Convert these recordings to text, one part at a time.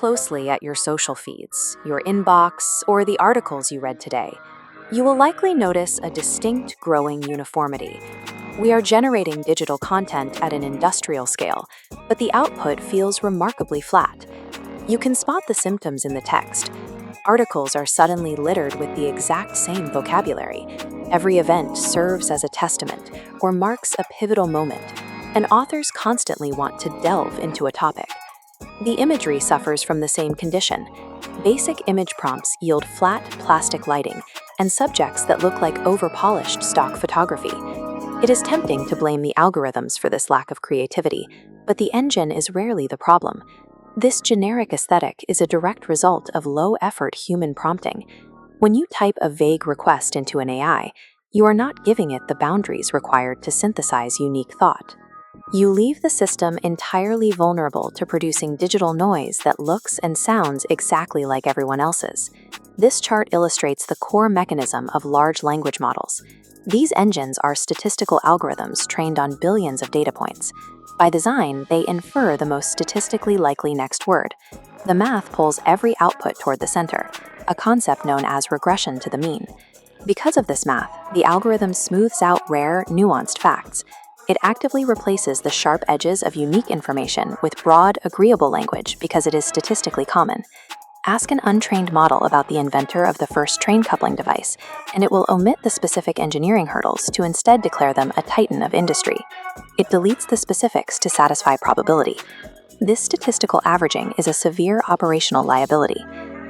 closely at your social feeds, your inbox, or the articles you read today, you will likely notice a distinct growing uniformity. We are generating digital content at an industrial scale, but the output feels remarkably flat. You can spot the symptoms in the text. Articles are suddenly littered with the exact same vocabulary. Every event serves as a testament or marks a pivotal moment, and authors constantly want to delve into a topic. The imagery suffers from the same condition. Basic image prompts yield flat plastic lighting and subjects that look like over-polished stock photography. It is tempting to blame the algorithms for this lack of creativity, but the engine is rarely the problem. This generic aesthetic is a direct result of low-effort human prompting. When you type a vague request into an AI, you are not giving it the boundaries required to synthesize unique thought. You leave the system entirely vulnerable to producing digital noise that looks and sounds exactly like everyone else's. This chart illustrates the core mechanism of large language models. These engines are statistical algorithms trained on billions of data points. By design, they infer the most statistically likely next word. The math pulls every output toward the center, a concept known as regression to the mean. Because of this math, the algorithm smooths out rare, nuanced facts. It actively replaces the sharp edges of unique information with broad, agreeable language because it is statistically common. Ask an untrained model about the inventor of the first train coupling device, and it will omit the specific engineering hurdles to instead declare them a titan of industry. It deletes the specifics to satisfy probability. This statistical averaging is a severe operational liability.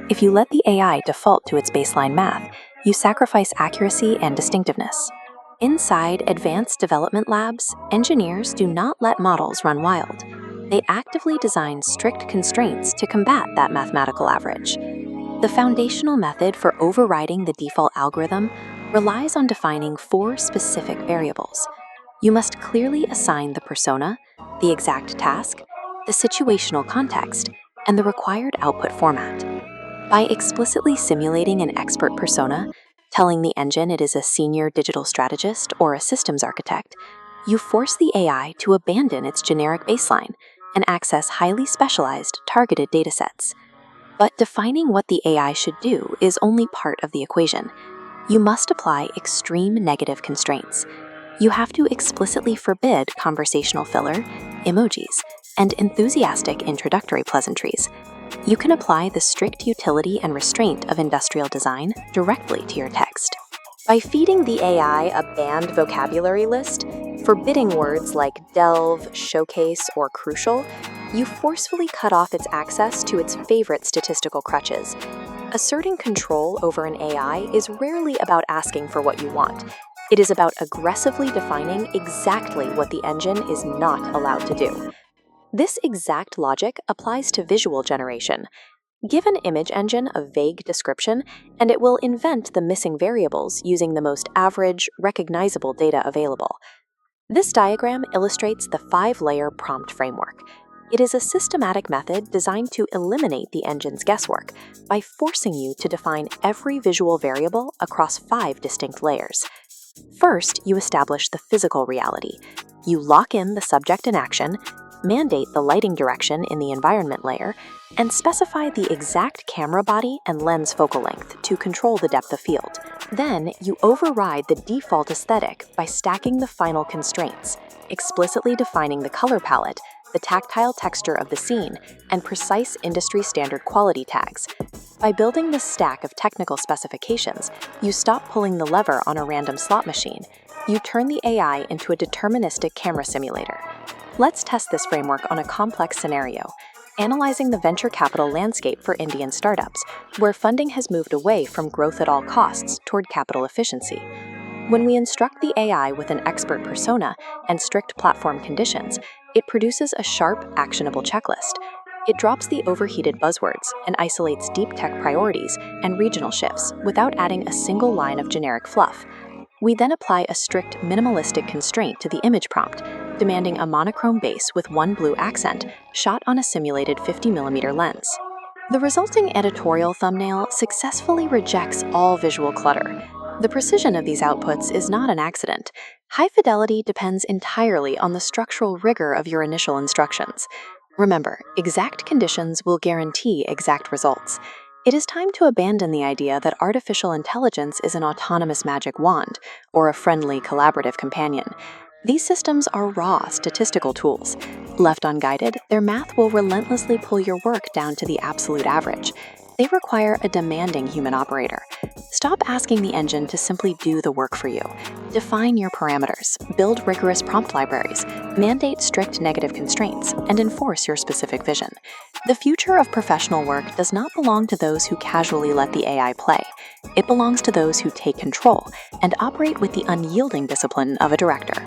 If you let the AI default to its baseline math, you sacrifice accuracy and distinctiveness. Inside advanced development labs, engineers do not let models run wild. They actively design strict constraints to combat that mathematical average. The foundational method for overriding the default algorithm relies on defining 4 specific variables. You must clearly assign the persona, the exact task, the situational context, and the required output format. By explicitly simulating an expert persona, telling the engine it is a senior digital strategist or a systems architect, you force the AI to abandon its generic baseline and access highly specialized, targeted datasets. But defining what the AI should do is only part of the equation. You must apply extreme negative constraints. You have to explicitly forbid conversational filler, emojis, and enthusiastic introductory pleasantries. You can apply the strict utility and restraint of industrial design directly to your text. By feeding the AI a banned vocabulary list, forbidding words like delve, showcase, or crucial, you forcefully cut off its access to its favorite statistical crutches. Asserting control over an AI is rarely about asking for what you want. It is about aggressively defining exactly what the engine is not allowed to do. This exact logic applies to visual generation. Give an image engine a vague description, and it will invent the missing variables using the most average, recognizable data available. This diagram illustrates the 5-layer prompt framework. It is a systematic method designed to eliminate the engine's guesswork by forcing you to define every visual variable across 5 distinct layers. First, you establish the physical reality. You lock in the subject in action, mandate the lighting direction in the environment layer, and specify the exact camera body and lens focal length to control the depth of field. Then, you override the default aesthetic by stacking the final constraints, explicitly defining the color palette, the tactile texture of the scene, and precise industry-standard quality tags. By building this stack of technical specifications, you stop pulling the lever on a random slot machine. You turn the AI into a deterministic camera simulator. Let's test this framework on a complex scenario, analyzing the venture capital landscape for Indian startups, where funding has moved away from growth at all costs toward capital efficiency. When we instruct the AI with an expert persona and strict platform conditions, it produces a sharp, actionable checklist. It drops the overheated buzzwords and isolates deep tech priorities and regional shifts without adding a single line of generic fluff. We then apply a strict minimalistic constraint to the image prompt, demanding a monochrome base with one blue accent shot on a simulated 50mm lens. The resulting editorial thumbnail successfully rejects all visual clutter. The precision of these outputs is not an accident. High fidelity depends entirely on the structural rigor of your initial instructions. Remember, exact conditions will guarantee exact results. It is time to abandon the idea that artificial intelligence is an autonomous magic wand or a friendly, collaborative companion. These systems are raw, statistical tools. Left unguided, their math will relentlessly pull your work down to the absolute average. They require a demanding human operator. Stop asking the engine to simply do the work for you. Define your parameters, build rigorous prompt libraries, mandate strict negative constraints, and enforce your specific vision. The future of professional work does not belong to those who casually let the AI play. It belongs to those who take control and operate with the unyielding discipline of a director.